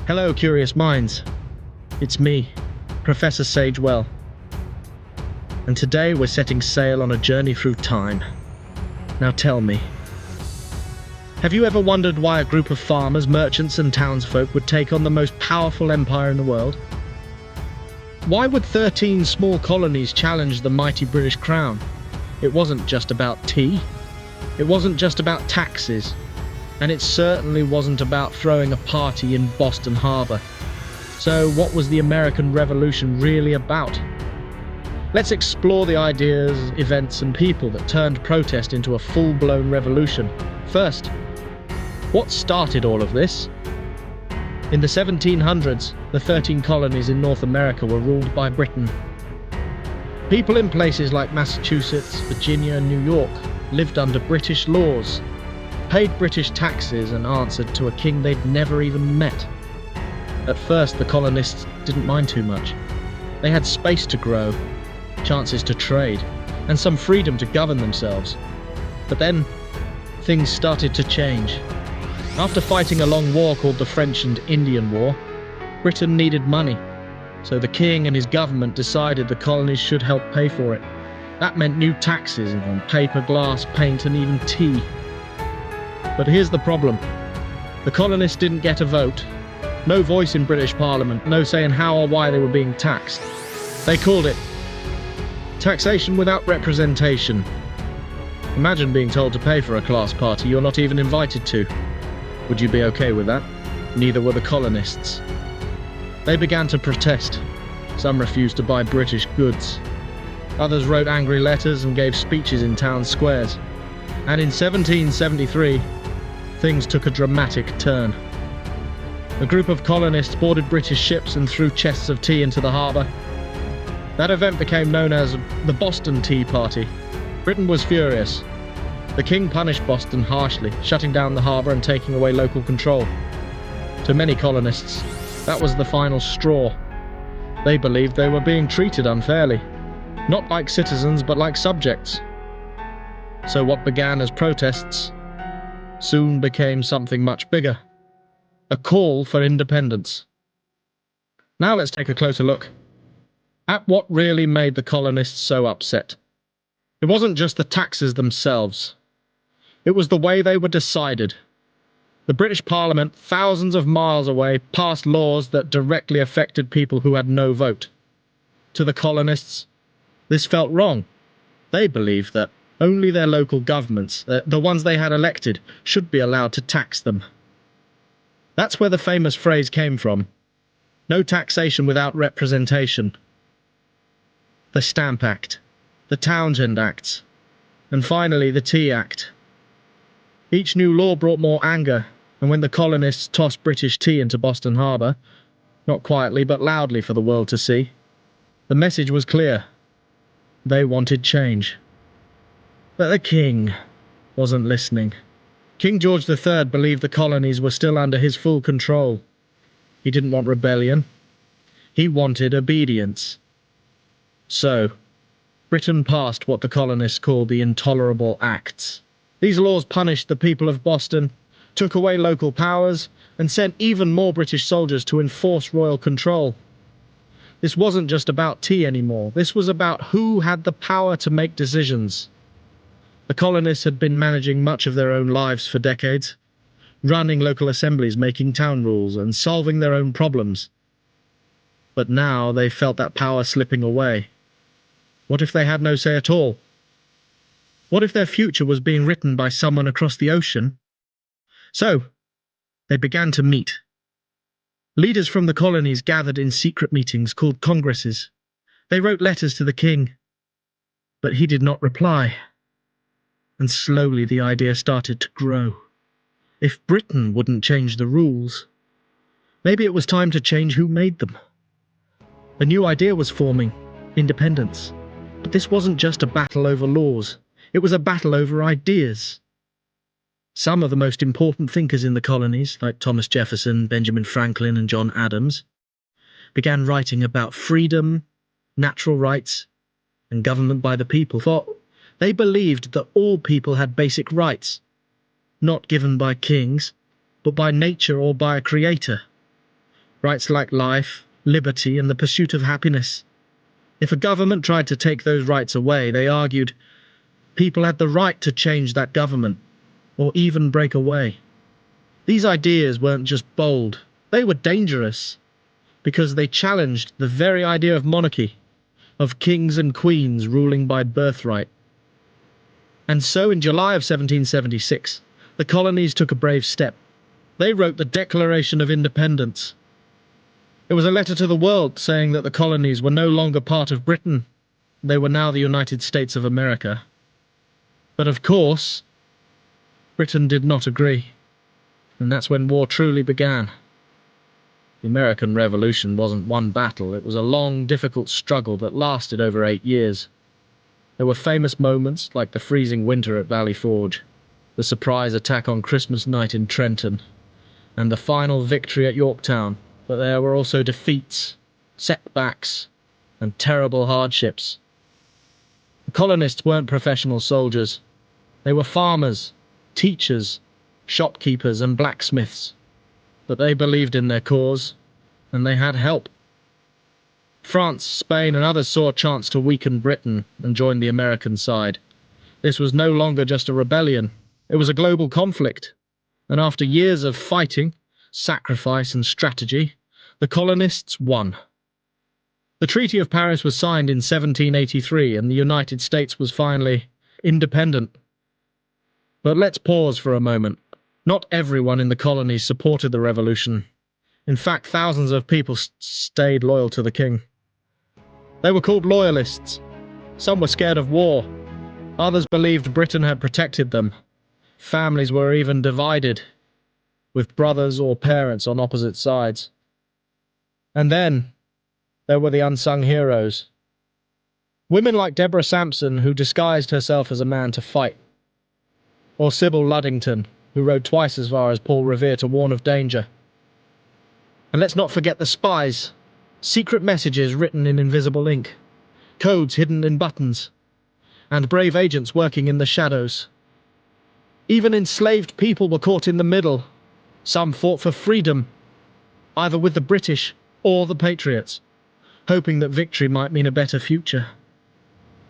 Hello, curious minds. It's me, Professor Sagewell. And today we're setting sail on a journey through time. Now tell me, have you ever wondered why a group of farmers, merchants, and townsfolk would take on the most powerful empire in the world? Why would 13 small colonies challenge the mighty British crown? It wasn't just about tea. It wasn't just about taxes. And it certainly wasn't about throwing a party in Boston Harbor. So what was the American Revolution really about? Let's explore the ideas, events, and people that turned protest into a full-blown revolution. First, what started all of this? In the 1700s, the 13 colonies in North America were ruled by Britain. People in places like Massachusetts, Virginia, and New York lived under British laws, paid British taxes, and answered to a king they'd never even met. At first, the colonists didn't mind too much. They had space to grow, chances to trade, and some freedom to govern themselves. But then, things started to change. After fighting a long war called the French and Indian War, Britain needed money, so the king and his government decided the colonies should help pay for it. That meant new taxes on paper, glass, paint, and even tea. But here's the problem. The colonists didn't get a vote. No voice in British Parliament, no say in how or why they were being taxed. They called it taxation without representation. Imagine being told to pay for a class party you're not even invited to. Would you be okay with that? Neither were the colonists. They began to protest. Some refused to buy British goods. Others wrote angry letters and gave speeches in town squares. And in 1773, things took a dramatic turn. A group of colonists boarded British ships and threw chests of tea into the harbour. That event became known as the Boston Tea Party. Britain was furious. The king punished Boston harshly, shutting down the harbour and taking away local control. To many colonists, that was the final straw. They believed they were being treated unfairly, not like citizens but like subjects. So what began as protests soon became something much bigger. A call for independence. Now let's take a closer look at what really made the colonists so upset. It wasn't just the taxes themselves. It was the way they were decided. The British Parliament, thousands of miles away, passed laws that directly affected people who had no vote. To the colonists, this felt wrong. They believed that only their local governments, the ones they had elected, should be allowed to tax them. That's where the famous phrase came from. No taxation without representation. The Stamp Act, the Townshend Acts, and finally the Tea Act. Each new law brought more anger, and when the colonists tossed British tea into Boston Harbor, not quietly but loudly for the world to see, the message was clear. They wanted change. But the king wasn't listening. King George III believed the colonies were still under his full control. He didn't want rebellion. He wanted obedience. So, Britain passed what the colonists called the Intolerable Acts. These laws punished the people of Boston, took away local powers, and sent even more British soldiers to enforce royal control. This wasn't just about tea anymore. This was about who had the power to make decisions. The colonists had been managing much of their own lives for decades, running local assemblies, making town rules, and solving their own problems. But now they felt that power slipping away. What if they had no say at all? What if their future was being written by someone across the ocean? So, they began to meet. Leaders from the colonies gathered in secret meetings called congresses. They wrote letters to the king, but he did not reply. And slowly the idea started to grow. If Britain wouldn't change the rules, maybe it was time to change who made them. A new idea was forming: independence. But this wasn't just a battle over laws. It was a battle over ideas. Some of the most important thinkers in the colonies, like Thomas Jefferson, Benjamin Franklin, and John Adams, began writing about freedom, natural rights, and government by the people, for they believed that all people had basic rights, not given by kings, but by nature or by a creator. Rights like life, liberty, and the pursuit of happiness. If a government tried to take those rights away, they argued, people had the right to change that government, or even break away. These ideas weren't just bold, they were dangerous, because they challenged the very idea of monarchy, of kings and queens ruling by birthright. And so in July of 1776, the colonies took a brave step. They wrote the Declaration of Independence. It was a letter to the world saying that the colonies were no longer part of Britain. They were now the United States of America. But of course, Britain did not agree. And that's when war truly began. The American Revolution wasn't one battle, it was a long, difficult struggle that lasted over 8 years. There were famous moments like the freezing winter at Valley Forge, the surprise attack on Christmas night in Trenton, and the final victory at Yorktown, but there were also defeats, setbacks, and terrible hardships. The colonists weren't professional soldiers. They were farmers, teachers, shopkeepers, and blacksmiths. But they believed in their cause, and they had help. France, Spain, and others saw a chance to weaken Britain and join the American side. This was no longer just a rebellion. It was a global conflict. And after years of fighting, sacrifice, and strategy, the colonists won. The Treaty of Paris was signed in 1783, and the United States was finally independent. But let's pause for a moment. Not everyone in the colonies supported the revolution. In fact, thousands of people stayed loyal to the king. They were called loyalists. Some were scared of war. Others believed Britain had protected them. Families were even divided, with brothers or parents on opposite sides. And then, there were the unsung heroes. Women like Deborah Sampson, who disguised herself as a man to fight. Or Sybil Luddington, who rode twice as far as Paul Revere to warn of danger. And let's not forget the spies. Secret messages written in invisible ink. Codes hidden in buttons. And brave agents working in the shadows. Even enslaved people were caught in the middle. Some fought for freedom, either with the British or the Patriots, hoping that victory might mean a better future.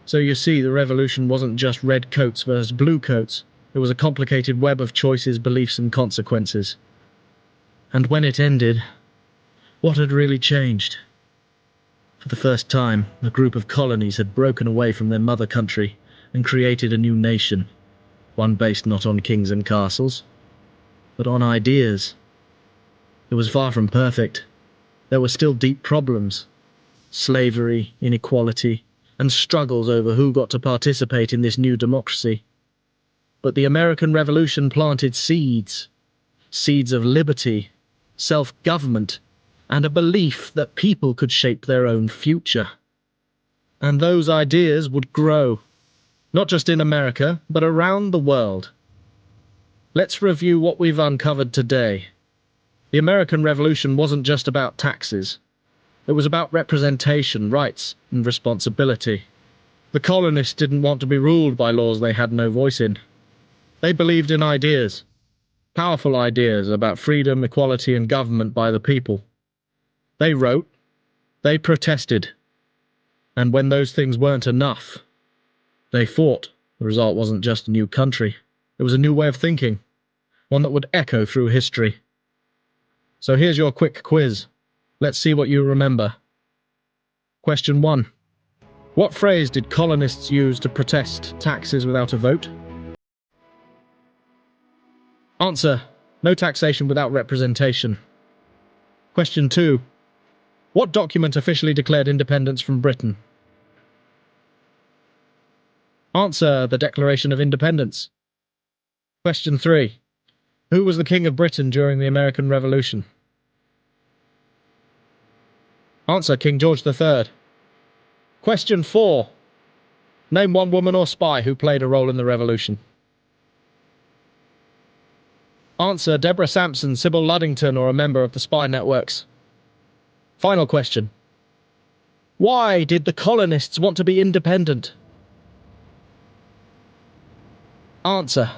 So you see, the revolution wasn't just red coats versus blue coats. It was a complicated web of choices, beliefs, and consequences. And when it ended, what had really changed? For the first time, a group of colonies had broken away from their mother country and created a new nation, one based not on kings and castles, but on ideas. It was far from perfect. There were still deep problems: slavery, inequality, and struggles over who got to participate in this new democracy. But the American Revolution planted seeds of liberty, self-government, and a belief that people could shape their own future. And those ideas would grow, not just in America, but around the world. Let's review what we've uncovered today. The American Revolution wasn't just about taxes. It was about representation, rights, and responsibility. The colonists didn't want to be ruled by laws they had no voice in. They believed in ideas, powerful ideas about freedom, equality, and government by the people. They wrote, they protested, and when those things weren't enough, they fought. The result wasn't just a new country. It was a new way of thinking, one that would echo through history. So here's your quick quiz. Let's see what you remember. Question 1. What phrase did colonists use to protest taxes without a vote? Answer: no taxation without representation. Question 2. What document officially declared independence from Britain? Answer: the Declaration of Independence. Question 3. Who was the King of Britain during the American Revolution? Answer: King George III. Question 4. Name one woman or spy who played a role in the revolution. Answer: Deborah Sampson, Sybil Luddington, or a member of the spy networks. Final question. Why did the colonists want to be independent? Answer: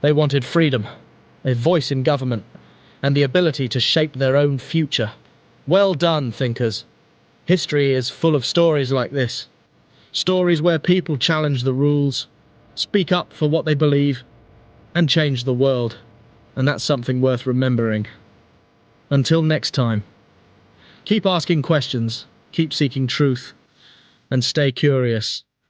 they wanted freedom, a voice in government, and the ability to shape their own future. Well done, thinkers. History is full of stories like this. Stories where people challenge the rules, speak up for what they believe, and change the world. And that's something worth remembering. Until next time, keep asking questions, keep seeking truth, and stay curious.